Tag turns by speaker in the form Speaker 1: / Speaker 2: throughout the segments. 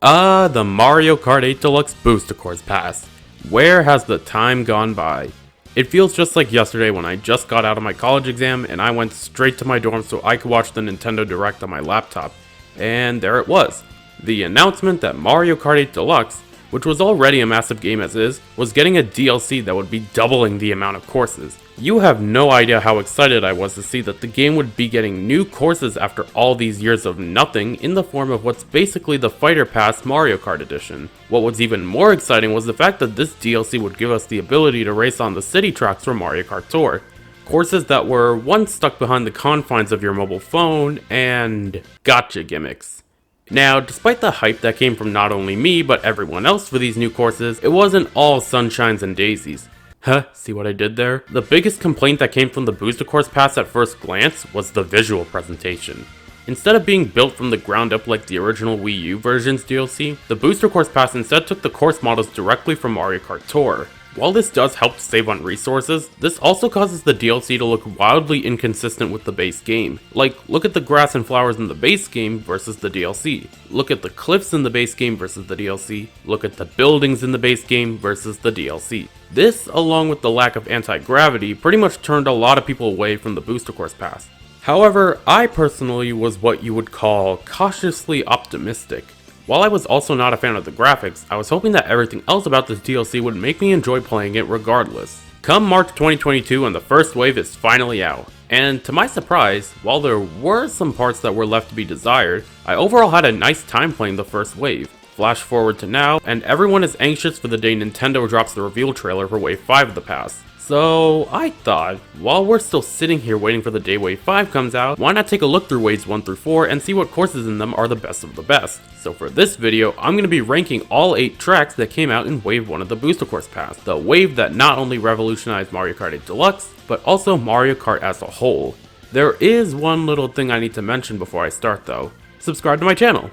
Speaker 1: The Mario Kart 8 Deluxe Booster Course Pass. Where has the time gone by? It feels just like yesterday when I just got out of my college exam and I went straight to my dorm so I could watch the Nintendo Direct on my laptop. And there it was. The announcement that Mario Kart 8 Deluxe, which was already a massive game as is, was getting a DLC that would be doubling the amount of courses. You have no idea how excited I was to see that the game would be getting new courses after all these years of nothing in the form of what's basically the Fighter Pass Mario Kart edition. What was even more exciting was the fact that this DLC would give us the ability to race on the city tracks from Mario Kart Tour. Courses that were once stuck behind the confines of your mobile phone and gotcha gimmicks. Now, despite the hype that came from not only me but everyone else for these new courses, it wasn't all sunshines and daisies. Huh, see what I did there? The biggest complaint that came from the Booster Course Pass at first glance was the visual presentation. Instead of being built from the ground up like the original Wii U version's DLC, the Booster Course Pass instead took the course models directly from Mario Kart Tour. While this does help save on resources, this also causes the DLC to look wildly inconsistent with the base game. Like, look at the grass and flowers in the base game versus the DLC. Look at the cliffs in the base game versus the DLC. Look at the buildings in the base game versus the DLC. This, along with the lack of anti-gravity, pretty much turned a lot of people away from the Booster Course Pass. However, I personally was what you would call cautiously optimistic. While I was also not a fan of the graphics, I was hoping that everything else about this DLC would make me enjoy playing it regardless. Come March 2022 and the first wave is finally out, and to my surprise, while there were some parts that were left to be desired, I overall had a nice time playing the first wave. Flash forward to now, and everyone is anxious for the day Nintendo drops the reveal trailer for Wave 5 of the pass. So I thought, while we're still sitting here waiting for the day Wave 5 comes out, why not take a look through Waves 1 through 4 and see what courses in them are the best of the best. So for this video, I'm going to be ranking all 8 tracks that came out in Wave 1 of the Booster Course Pass, the wave that not only revolutionized Mario Kart 8 Deluxe, but also Mario Kart as a whole. There is one little thing I need to mention before I start though. Subscribe to my channel,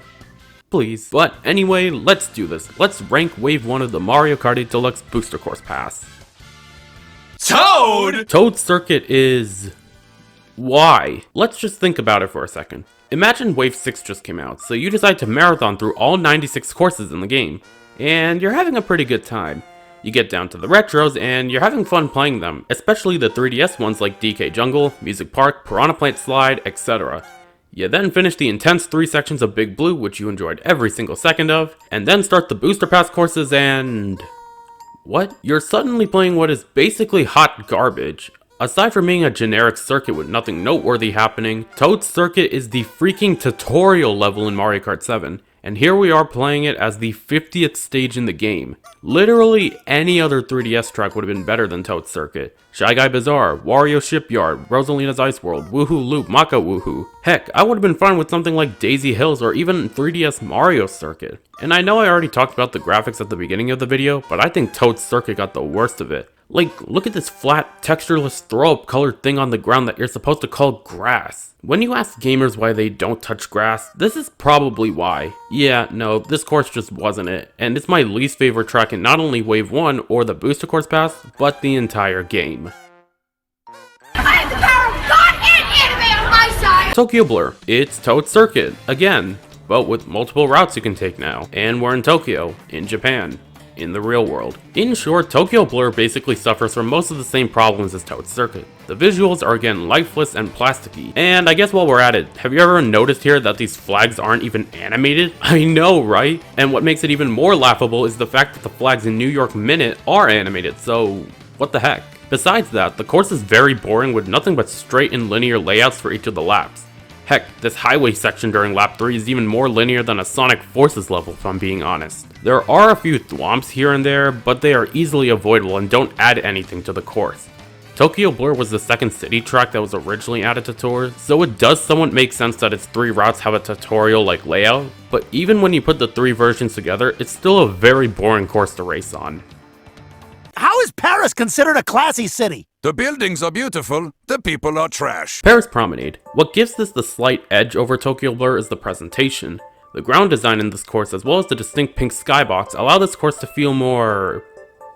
Speaker 1: please. But anyway, let's do this. Let's rank Wave 1 of the Mario Kart 8 Deluxe Booster Course Pass.
Speaker 2: Toad!
Speaker 1: Toad's Circuit is... why? Let's just think about it for a second. Imagine Wave 6 just came out, so you decide to marathon through all 96 courses in the game, and you're having a pretty good time. You get down to the retros, and you're having fun playing them, especially the 3DS ones like DK Jungle, Music Park, Piranha Plant Slide, etc. You then finish the intense 3 sections of Big Blue, which you enjoyed every single second of, and then start the Booster Pass courses and... what? You're suddenly playing what is basically hot garbage. Aside from being a generic circuit with nothing noteworthy happening, Toad's Circuit is the freaking tutorial level in Mario Kart 7, and here we are playing it as the 50th stage in the game. Literally any other 3DS track would have been better than Toad's Circuit. Shy Guy Bazaar, Wario Shipyard, Rosalina's Ice World, Woohoo Loop, Maka Woohoo. Heck, I would have been fine with something like Daisy Hills or even 3DS Mario Circuit. And I know I already talked about the graphics at the beginning of the video, but I think Toad's Circuit got the worst of it. Like, look at this flat, textureless throw-up colored thing on the ground that you're supposed to call grass. When you ask gamers why they don't touch grass, this is probably why. Yeah, no, this course just wasn't it, and it's my least favorite track in not only Wave 1 or the Booster Course Pass, but the entire game.
Speaker 3: I have the power of God and anime on my side!
Speaker 1: Tokyo Blur. It's Toad's Circuit, again, but with multiple routes you can take now. And we're in Tokyo, in Japan. In the real world. In short, Tokyo Blur basically suffers from most of the same problems as Toad's Circuit. The visuals are again lifeless and plasticky. And I guess while we're at it, have you ever noticed here that these flags aren't even animated? I know, right? And what makes it even more laughable is the fact that the flags in New York Minute are animated, so what the heck? Besides that, the course is very boring with nothing but straight and linear layouts for each of the laps. Heck, this highway section during lap 3 is even more linear than a Sonic Forces level if I'm being honest. There are a few thwomps here and there, but they are easily avoidable and don't add anything to the course. Tokyo Blur was the second city track that was originally added to Tour, so it does somewhat make sense that its 3 routes have a tutorial-like layout, but even when you put the 3 versions together, it's still a very boring course to race on.
Speaker 2: How is Paris considered a classy city? The buildings are beautiful, the people are trash.
Speaker 1: Paris Promenade. What gives this the slight edge over Tokyo Blur is the presentation. The ground design in this course, as well as the distinct pink skybox, allow this course to feel more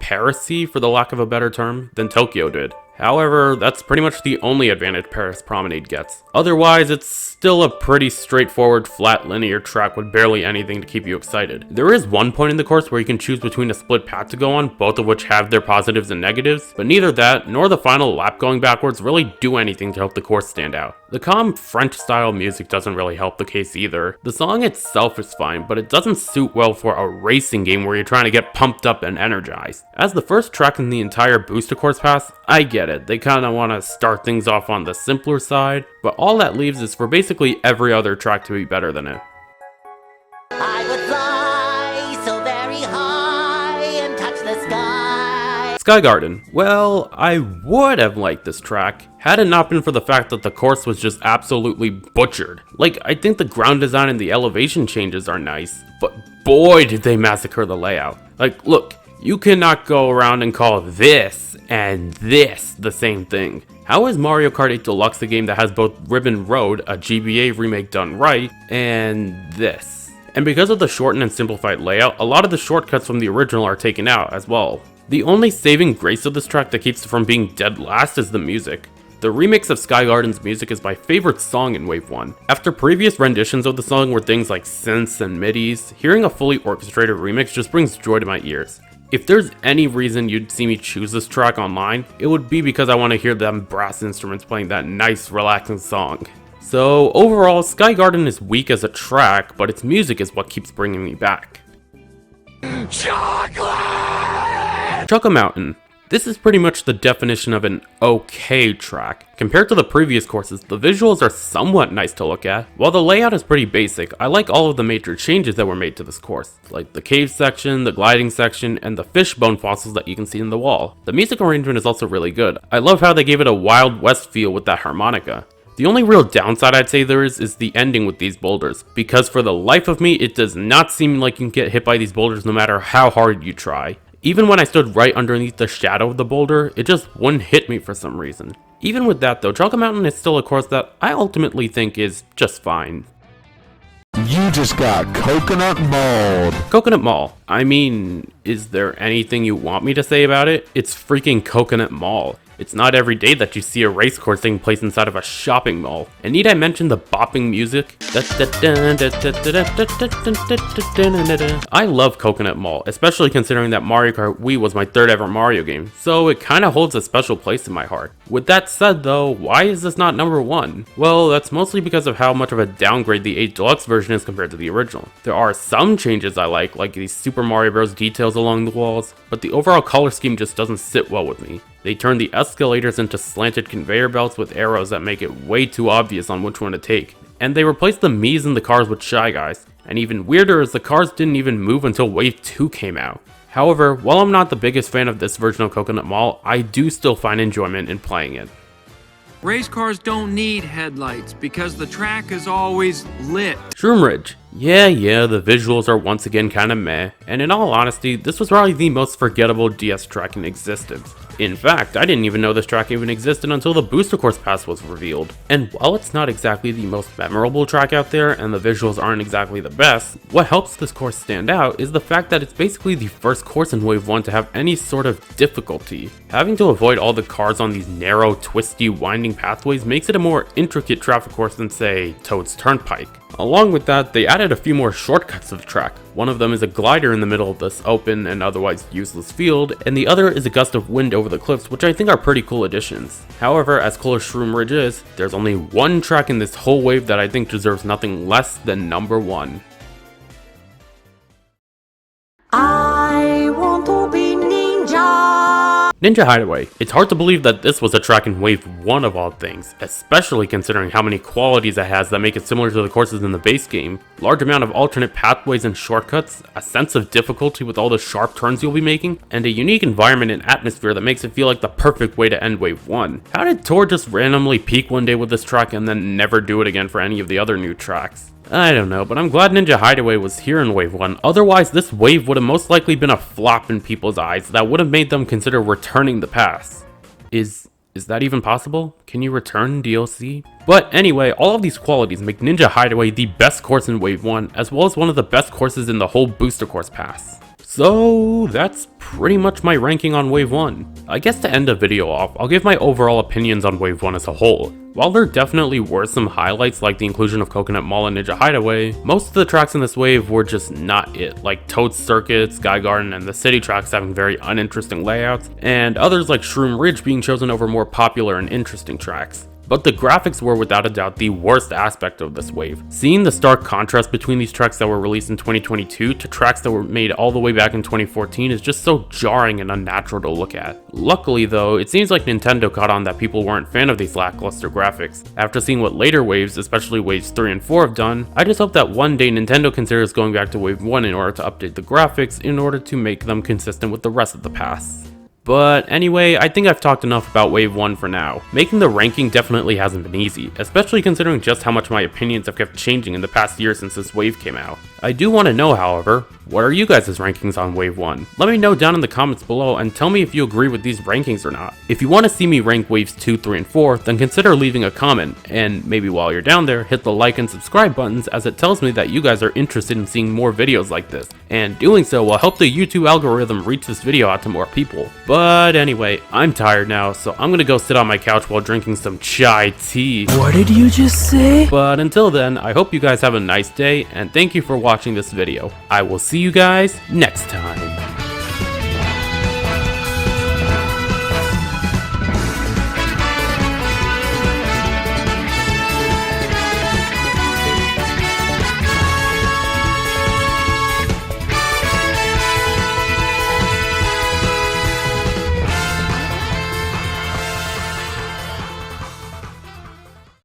Speaker 1: Paris-y, for the lack of a better term, than Tokyo did. However, that's pretty much the only advantage Paris Promenade gets. Otherwise, it's still a pretty straightforward, flat, linear track with barely anything to keep you excited. There is one point in the course where you can choose between a split path to go on, both of which have their positives and negatives, but neither that nor the final lap going backwards really do anything to help the course stand out. The calm French-style music doesn't really help the case either. The song itself is fine, but it doesn't suit well for a racing game where you're trying to get pumped up and energized. As the first track in the entire Booster Course Pass, I get it, they kinda wanna start things off on the simpler side, but all that leaves is for basically every other track to be better than it.
Speaker 4: I would fly so very high and touch the sky.
Speaker 1: Sky Garden. Well, I would have liked this track, had it not been for the fact that the course was just absolutely butchered. Like, I think the ground design and the elevation changes are nice, but boy did they massacre the layout. Like, look, you cannot go around and call this and this the same thing. How is Mario Kart 8 Deluxe a game that has both Ribbon Road, a GBA remake done right, and this? And because of the shortened and simplified layout, a lot of the shortcuts from the original are taken out as well. The only saving grace of this track that keeps it from being dead last is the music. The remix of Sky Garden's music is my favorite song in Wave 1. After previous renditions of the song were things like synths and midis, hearing a fully orchestrated remix just brings joy to my ears. If there's any reason you'd see me choose this track online, it would be because I want to hear them brass instruments playing that nice, relaxing song. So overall, Sky Garden is weak as a track, but its music is what keeps bringing me back. Choco Mountain. This is pretty much the definition of an okay track. Compared to the previous courses, the visuals are somewhat nice to look at. While the layout is pretty basic, I like all of the major changes that were made to this course, like the cave section, the gliding section, and the fishbone fossils that you can see in the wall. The music arrangement is also really good. I love how they gave it a Wild West feel with that harmonica. The only real downside I'd say there is the ending with these boulders, because for the life of me, it does not seem like you can get hit by these boulders no matter how hard you try. Even when I stood right underneath the shadow of the boulder, it just wouldn't hit me for some reason. Even with that though, Choco Mountain is still a course that I ultimately think is just fine.
Speaker 5: You just got coconut mauled.
Speaker 1: Coconut Mall. I mean, is there anything you want me to say about it? It's freaking Coconut Mall. It's not every day that you see a race course taking place inside of a shopping mall. And need I mention the bopping music? I love Coconut Mall, especially considering that Mario Kart Wii was my third ever Mario game, so it kinda holds a special place in my heart. With that said though, why is this not number 1? Well, that's mostly because of how much of a downgrade the 8 Deluxe version is compared to the original. There are some changes I like these Super Mario Bros. Details along the walls, but the overall color scheme just doesn't sit well with me. They turned the escalators into slanted conveyor belts with arrows that make it way too obvious on which one to take. And they replaced the Miis in the cars with Shy Guys. And even weirder is the cars didn't even move until Wave 2 came out. However, while I'm not the biggest fan of this version of Coconut Mall, I do still find enjoyment in playing it.
Speaker 6: Race cars don't need headlights because the track is always lit.
Speaker 1: Shroom Ridge. Yeah, the visuals are once again kinda meh, and in all honesty, this was probably the most forgettable DS track in existence. In fact, I didn't even know this track even existed until the Booster Course Pass was revealed. And while it's not exactly the most memorable track out there, and the visuals aren't exactly the best, what helps this course stand out is the fact that it's basically the first course in Wave 1 to have any sort of difficulty. Having to avoid all the cars on these narrow, twisty, winding pathways makes it a more intricate traffic course than, say, Toad's Turnpike. Along with that, they added a few more shortcuts to the track. One of them is a glider in the middle of this open and otherwise useless field, and the other is a gust of wind over the cliffs, which I think are pretty cool additions. However, as cool as Shroom Ridge is, there's only one track in this whole wave that I think deserves nothing less than number 1.
Speaker 4: I want to be ninja.
Speaker 1: Ninja Hideaway. It's hard to believe that this was a track in Wave 1 of all things, especially considering how many qualities it has that make it similar to the courses in the base game. Large amount of alternate pathways and shortcuts, a sense of difficulty with all the sharp turns you'll be making, and a unique environment and atmosphere that makes it feel like the perfect way to end Wave 1. How did Tor just randomly peak one day with this track and then never do it again for any of the other new tracks? I don't know, but I'm glad Ninja Hideaway was here in Wave 1, otherwise this wave would have most likely been a flop in people's eyes that would have made them consider returning the pass. Is that even possible? Can you return DLC? But anyway, all of these qualities make Ninja Hideaway the best course in Wave 1, as well as one of the best courses in the whole Booster Course Pass. So that's pretty much my ranking on Wave 1. I guess to end the video off, I'll give my overall opinions on Wave 1 as a whole. While there definitely were some highlights like the inclusion of Coconut Mall and Ninja Hideaway, most of the tracks in this wave were just not it, like Toad's Circuit, Sky Garden, and the city tracks having very uninteresting layouts, and others like Shroom Ridge being chosen over more popular and interesting tracks. But the graphics were without a doubt the worst aspect of this wave. Seeing the stark contrast between these tracks that were released in 2022 to tracks that were made all the way back in 2014 is just so jarring and unnatural to look at. Luckily though, it seems like Nintendo caught on that people weren't fan of these lackluster graphics. After seeing what later waves, especially waves 3 and 4 have done, I just hope that one day Nintendo considers going back to wave 1 in order to update the graphics in order to make them consistent with the rest of the pass. But anyway, I think I've talked enough about Wave 1 for now. Making the ranking definitely hasn't been easy, especially considering just how much my opinions have kept changing in the past year since this wave came out. I do want to know, however, what are you guys' rankings on Wave 1? Let me know down in the comments below and tell me if you agree with these rankings or not. If you want to see me rank Waves 2, 3, and 4, then consider leaving a comment, and maybe while you're down there, hit the like and subscribe buttons as it tells me that you guys are interested in seeing more videos like this, and doing so will help the YouTube algorithm reach this video out to more people. But anyway, I'm tired now, so I'm gonna go sit on my couch while drinking some chai tea.
Speaker 7: What did you just say?
Speaker 1: But until then, I hope you guys have a nice day, and thank you for watching this video. I will see you guys next time.